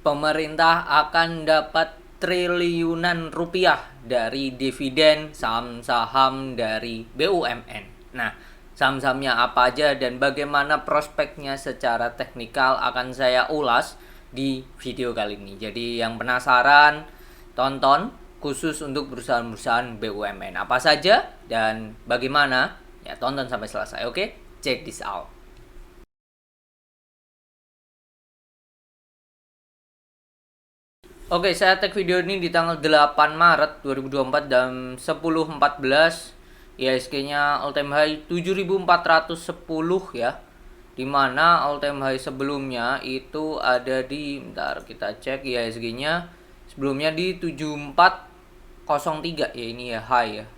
pemerintah akan dapat triliunan rupiah dari dividen saham-saham dari BUMN. Nah, saham-sahamnya apa aja dan bagaimana prospeknya secara teknikal akan saya ulas di video kali ini. Jadi yang penasaran, tonton khusus untuk perusahaan-perusahaan BUMN apa saja dan bagaimana, ya tonton sampai selesai. Oke, check this out. Oke, saya tag video ini di tanggal 8 Maret 2024 jam 10.14. IHSG-nya all time high 7.410 ya. Dimana all time high sebelumnya itu ada di, bentar kita cek IHSG-nya sebelumnya di 7403 ya, ini ya high ya.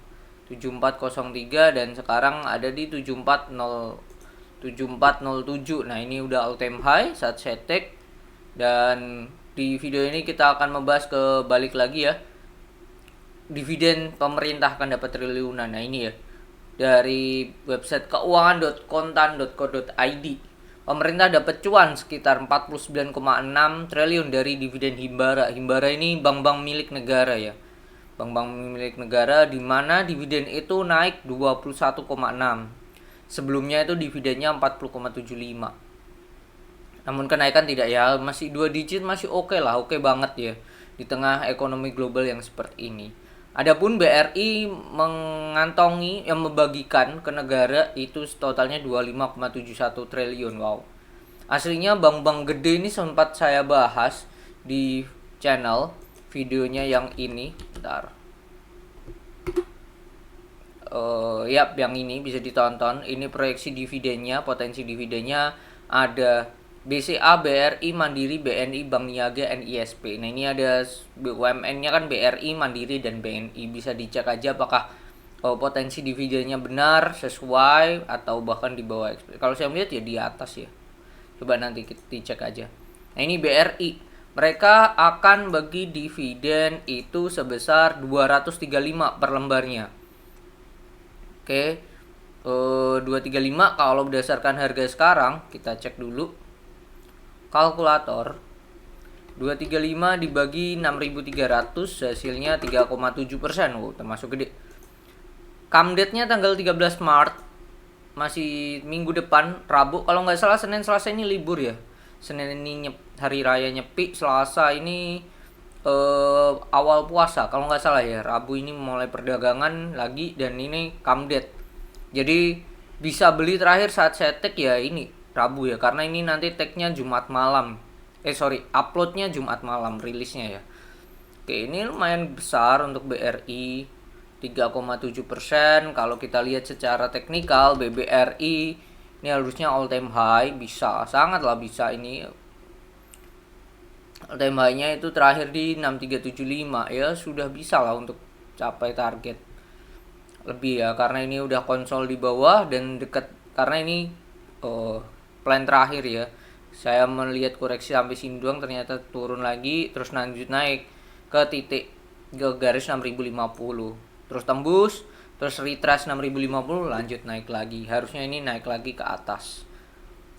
7403 dan sekarang ada di 7407. Nah, ini udah all time high saat saya tag. Dan di video ini kita akan membahas ke balik lagi ya, dividen pemerintah akan dapat triliunan. Nah ini ya, dari website keuangan.kontan.co.id, pemerintah dapat cuan sekitar 49,6 triliun dari dividen Himbara. Himbara ini bank-bank milik negara ya, bank-bank milik negara, di mana dividen itu naik 21,6. Sebelumnya itu dividennya 40,75. Namun kenaikan tidak ya, masih 2 digit, masih oke lah, oke banget ya di tengah ekonomi global yang seperti ini. Adapun BRI mengantongi yang membagikan ke negara itu totalnya 25,71 triliun. Wow. Aslinya bank-bank gede ini sempat saya bahas di channel videonya yang ini. Bentar. Yang ini bisa ditonton. Ini proyeksi dividennya, potensi dividennya ada BCA, BRI, Mandiri, BNI, Bank Niaga, NISP. Nah ini ada BUMN-nya kan BRI, Mandiri, dan BNI. Bisa dicek aja apakah potensi dividennya benar, sesuai, atau bahkan di bawah. Kalau saya melihat ya di atas ya. Coba nanti kita dicek aja. Nah ini BRI. Mereka akan bagi dividen itu sebesar 235 per lembarnya. Oke. 235 kalau berdasarkan harga sekarang, kita cek dulu kalkulator. 235 dibagi 6.300 hasilnya 3,7%. Oh, termasuk gede. Come date-nya tanggal 13 Maret, masih minggu depan, Rabu. Kalau nggak salah Senin Selasa ini libur ya. Senin ini hari raya Nyepi, Selasa ini awal puasa kalau nggak salah ya. Rabu ini mulai perdagangan lagi dan ini come date. Jadi bisa beli terakhir saat saya tag ya ini Rabu ya, karena ini nanti tag-nya Jumat malam. Uploadnya Jumat malam, rilisnya ya. Oke, ini lumayan besar untuk BRI, 3,7%. Kalau kita lihat secara teknikal, BBRI ini harusnya all time high, bisa, sangatlah bisa ini. All time high-nya itu terakhir di 6375 ya, sudah bisa lah untuk capai target lebih ya, karena ini udah konsol di bawah dan dekat, karena ini plan terakhir ya. Saya melihat koreksi sampai sini doang, ternyata turun lagi terus lanjut naik ke titik ke garis 6050, terus tembus, terus retrace 6050, lanjut naik lagi. Harusnya ini naik lagi ke atas.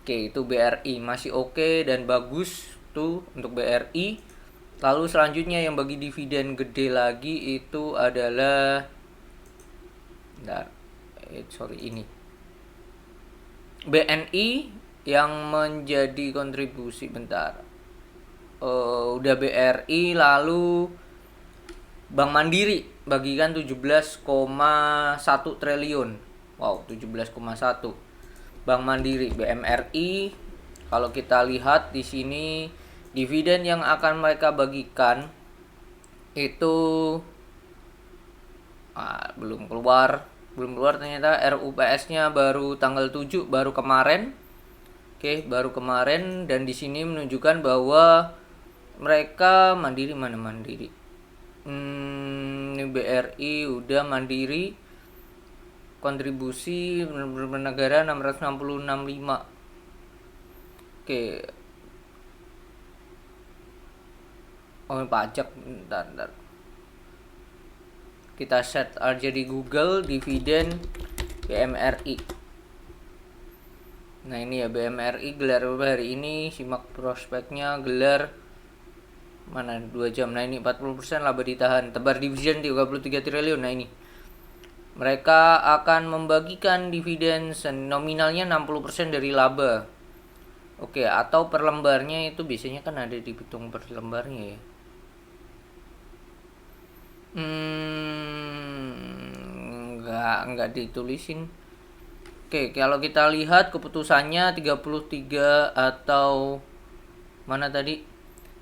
Oke, itu BRI masih oke dan bagus tuh untuk BRI. Lalu selanjutnya yang bagi dividen gede lagi itu adalah ini BNI yang menjadi kontribusi. Bentar, udah BRI, lalu Bank Mandiri bagikan 17,1 triliun. Wow, 17,1. Bank Mandiri, BMRI. Kalau kita lihat di sini dividen yang akan mereka bagikan itu belum keluar ternyata. RUPS-nya baru tanggal 7, baru kemarin. Oke, baru kemarin, dan di sini menunjukkan bahwa mereka Mandiri, mana Mandiri? Ini BRI udah, Mandiri kontribusi negara 666,5. Oke. Oh, pajak, bentar. Kita search aja di Google dividen BMRI. Nah ini ya BMRI gelar hari ini, simak prospeknya, gelar Mana 2 jam. Nah, ini 40% laba ditahan. Tebar dividen 33 triliun. Nah, ini. Mereka akan membagikan dividen nominalnya 60% dari laba. Oke, atau per lembarnya itu biasanya kan ada dihitung per lembarnya ya. Enggak ditulisin. Oke, kalau kita lihat keputusannya 33 atau mana tadi?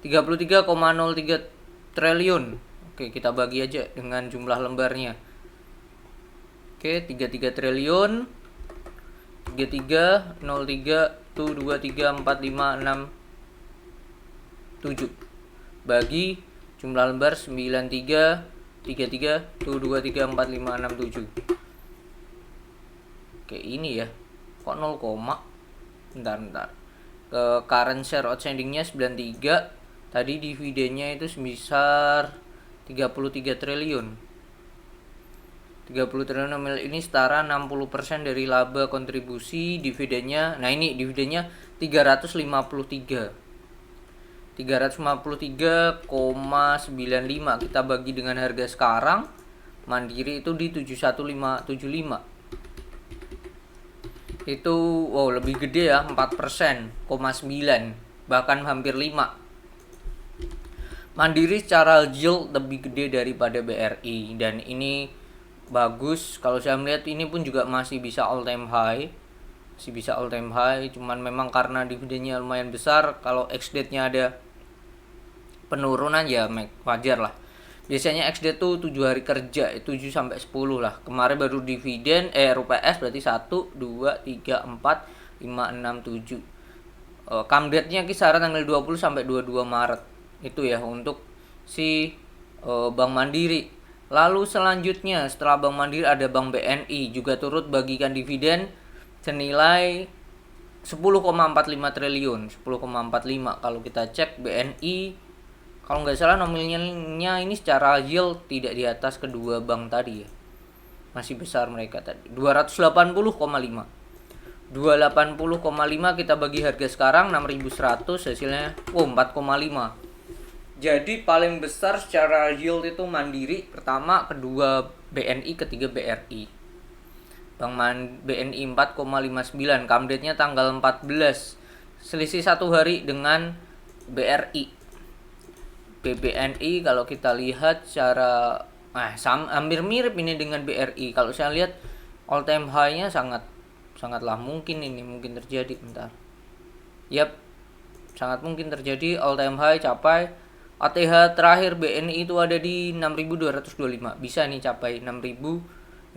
33,03 triliun. Oke, kita bagi aja dengan jumlah lembarnya. Oke, 33 triliun 33 03 tuh 23 4 5 6 7 bagi jumlah lembar 93 33 tuh 23 4 5 6 7. Oke, ini ya. Kok 0, bentar. Current share outstandingnya 93. Tadi dividennya itu sebesar 33 triliun. 30 triliun nominal ini setara 60% dari laba kontribusi dividennya. Nah, ini dividennya 353,95 kita bagi dengan harga sekarang. Mandiri itu di 71575. Itu wow, lebih gede ya, 4%,9, bahkan hampir 5. Mandiri secara yield lebih gede daripada BRI, dan ini bagus. Kalau saya melihat ini pun juga masih bisa all time high. Cuman memang karena dividennya lumayan besar, kalau ex date-nya ada penurunan ya wajar lah. Biasanya ex date tuh 7 hari kerja, 7 sampai 10 lah. Kemarin baru dividen rupiah berarti 1 2 3 4 5 6 7. Come date-nya kisaran tanggal 20 sampai 22 Maret. Itu ya untuk si Bank Mandiri. Lalu selanjutnya setelah Bank Mandiri ada Bank BNI juga turut bagikan dividen senilai 10,45 triliun. 10,45 kalau kita cek BNI, kalau nggak salah nominalnya ini secara yield tidak di atas kedua bank tadi ya. Masih besar mereka tadi. 280,5 kita bagi harga sekarang 6.100, hasilnya 4,5. Jadi paling besar secara yield itu Mandiri pertama, kedua BNI, ketiga BRI. BNI 4,59, come date-nya tanggal 14. Selisih 1 hari dengan BRI. BBNI kalau kita lihat secara hampir mirip ini dengan BRI. Kalau saya lihat all time high-nya sangatlah mungkin terjadi. Bentar. Sangat mungkin terjadi all time high capai. ATH terakhir BNI itu ada di 6.225. Bisa nih capai 6.225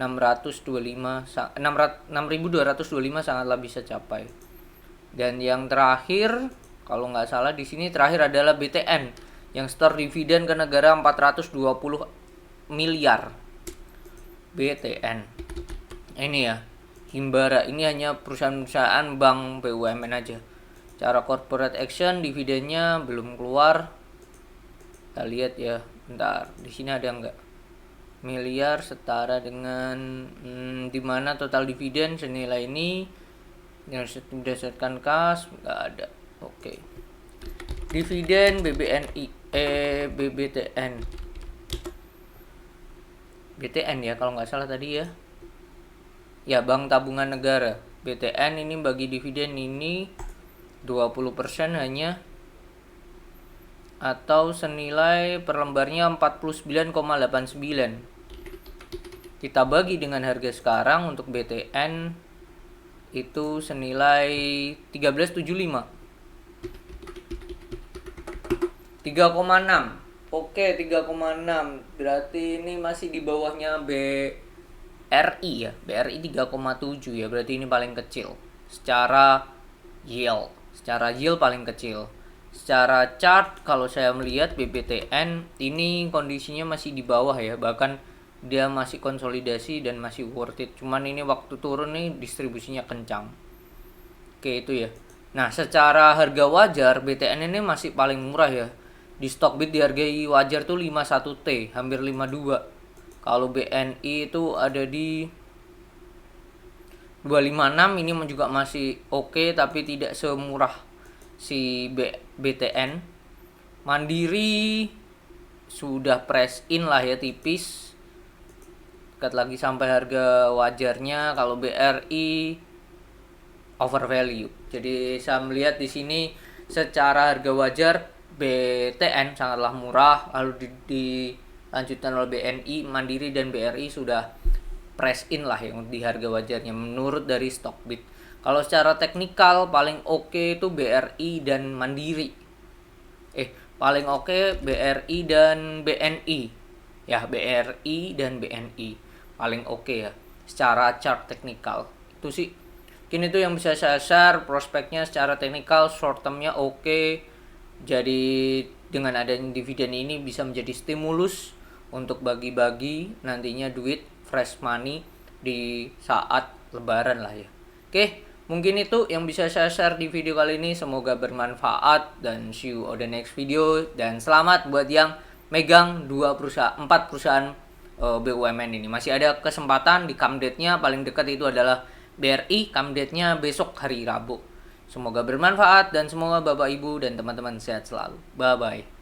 sangatlah bisa capai. Dan yang terakhir kalau nggak salah di sini terakhir adalah BTN yang store dividen ke negara 420 miliar. BTN. Ini ya, Himbara. Ini hanya perusahaan-perusahaan bank BUMN aja. Cara corporate action dividennya belum keluar. Kita lihat ya, bentar. Di sini ada nggak? Miliar setara dengan dimana total dividen senilai ini yang berdasarkan kas nggak ada. Oke. Dividen BTN ya kalau nggak salah tadi ya. Ya, Bank Tabungan Negara. BTN ini bagi dividen ini 20% hanya, atau senilai per lembarnya 49,89. Kita bagi dengan harga sekarang untuk BTN itu senilai 1375. 3,6. Oke, 3,6. Berarti ini masih di bawahnya BRI ya. BRI 3,7 ya. Berarti ini paling kecil secara yield. Secara yield paling kecil. Secara chart kalau saya melihat BBTN ini kondisinya masih di bawah ya, bahkan dia masih konsolidasi dan masih worth it. Cuman ini waktu turun nih distribusinya kencang. Oke, itu ya. Nah, secara harga wajar BTN ini masih paling murah ya. Di Stockbit dihargai wajar tuh 51T, hampir 52. Kalau BNI itu ada di 256, ini juga masih oke tapi tidak semurah si BTN. Mandiri sudah press in lah ya, tipis. Dekat lagi sampai harga wajarnya. Kalau BRI over value. Jadi saya melihat di sini secara harga wajar BTN sangatlah murah, lalu dilanjutkan oleh BNI, Mandiri dan BRI sudah press in lah yang di harga wajarnya menurut dari Stockbit. Kalau secara teknikal paling oke itu BRI dan Mandiri. Paling oke BRI dan BNI. Ya, BRI dan BNI paling oke ya secara chart teknikal. Itu sih kini itu yang bisa saya share. Prospeknya secara teknikal short termnya oke. Jadi dengan adanya dividen ini bisa menjadi stimulus untuk bagi-bagi nantinya duit fresh money di saat lebaran lah ya. Oke, mungkin itu yang bisa saya share di video kali ini. Semoga bermanfaat dan see you on the next video. Dan selamat buat yang megang 4 perusahaan BUMN ini. Masih ada kesempatan di come date-nya paling dekat itu adalah BRI, come date-nya besok hari Rabu. Semoga bermanfaat dan semoga Bapak Ibu dan teman-teman sehat selalu. Bye bye.